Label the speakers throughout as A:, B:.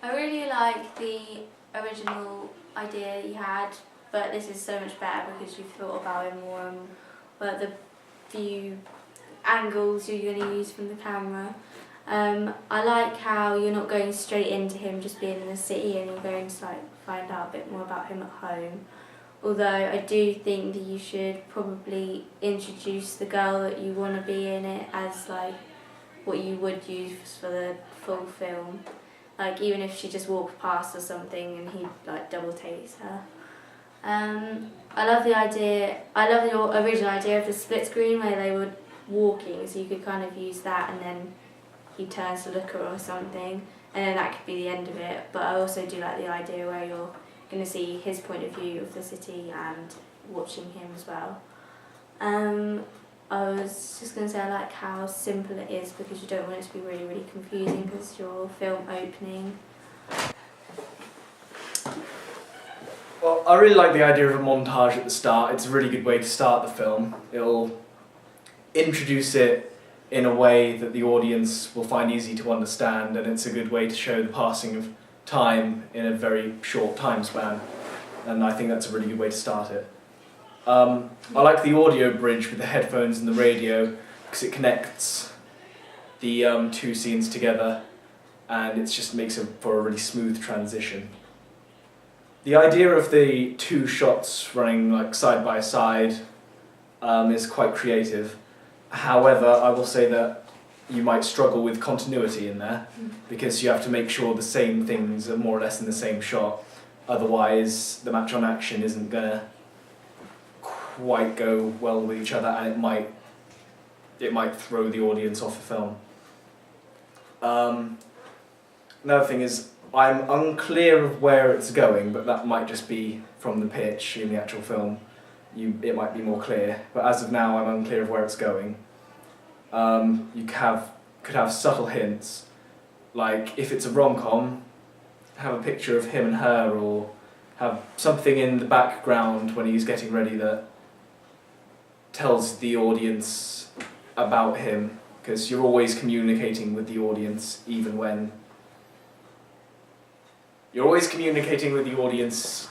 A: I really like the original idea he had, but this is so much better because you've thought about it more and like the few angles you're going to use from the camera. I like how you're not going straight into him just being in the city and you're going to find out a bit more about him at home. Although I do think that you should probably introduce the girl that you want to be in it as like what you would use for the full film. Like even if she just walked past or something and he like double takes her. I love the idea. I love the original idea of the split screen where they were walking, so you could kind of use that and then he turns to look at her or something, and then that could be the end of it. But I also do like the idea where you're going to see his point of view of the city and watching him as well. I was just going to say I like how simple it is because you don't want it to be really, really confusing because it's your film opening.
B: Well, I really like the idea of a montage at the start. It's a really good way to start the film. It'll introduce it in a way that the audience will find easy to understand, and it's a good way to show the passing of time in a very short time span. And I think that's a really good way to start it. I like the audio bridge with the headphones and the radio because it connects the two scenes together, and it just makes it for a really smooth transition. The idea of the two shots running like side by side is quite creative. However, I will say that you might struggle with continuity in there because you have to make sure the same things are more or less in the same shot. Otherwise, the match on action isn't going to quite go well with each other, and it might throw the audience off the film. Another thing is I'm unclear of where it's going, but that might just be from the pitch in the actual film. It might be more clear, but as of now I'm unclear of where it's going. You could have subtle hints, like if it's a rom-com, have a picture of him and her, or have something in the background when he's getting ready that tells the audience about him, because you're always communicating with the audience, even when you're always communicating with the audience,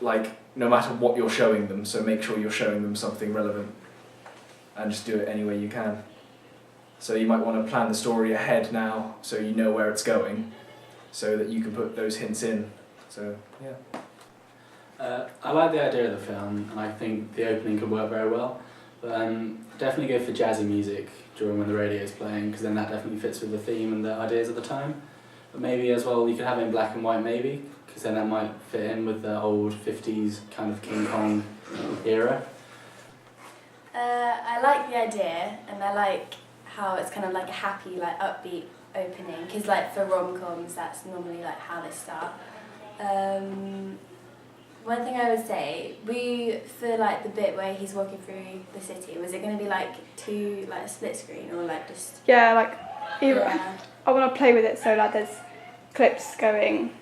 B: like no matter what you're showing them, so make sure you're showing them something relevant and just do it any way you can. So you might want to plan the story ahead now so you know where it's going, so that you can put those hints in. So yeah.
C: I like the idea of the film, and I think the opening could work very well. But definitely go for jazzy music during when the radio is playing, because then that definitely fits with the theme and the ideas of the time. But maybe as well you could have it in black and white, maybe, because then that might fit in with the old 50s kind of King Kong era.
D: I like the idea, and I like how it's kind of like a happy, like upbeat opening, because like for rom-coms that's normally like how they start. One thing I would say, for like the bit where he's walking through the city, was it going to be like a split screen or like just...
E: Yeah, like I want to play with it so like there's clips going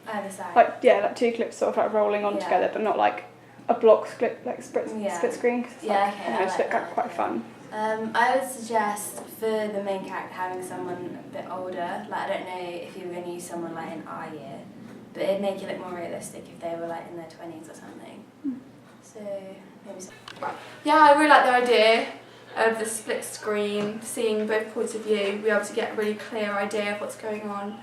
D: either side.
E: Like two clips sort of like rolling on together, but not like a block split screen. Cause it's quite fun.
D: I would suggest for the main character having someone a bit older. Like I don't know if you were going to use someone like in our year, but it'd make it look more realistic if they were like in their 20s or something. So maybe.
F: Yeah, I really like the idea of the split screen, seeing both points of view, be able to get a really clear idea of what's going on.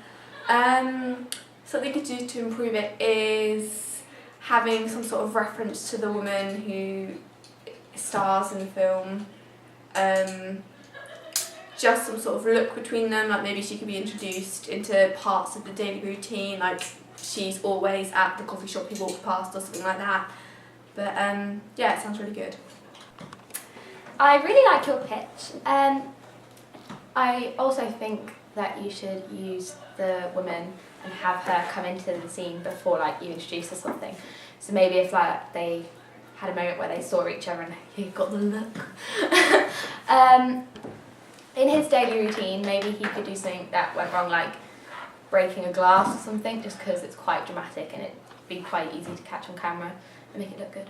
F: Something you could do to improve it is having some sort of reference to the woman who stars in the film. Just some sort of look between them, like maybe she could be introduced into parts of the daily routine, like she's always at the coffee shop he walks past or something like that. But yeah, it sounds really good.
G: I really like your pitch. I also think that you should use the woman and have her come into the scene before like you introduce her something. So maybe if like they had a moment where they saw each other and he got the look. In his daily routine, maybe he could do something that went wrong, like breaking a glass or something, just because it's quite dramatic and it'd be quite easy to catch on camera and make it look good.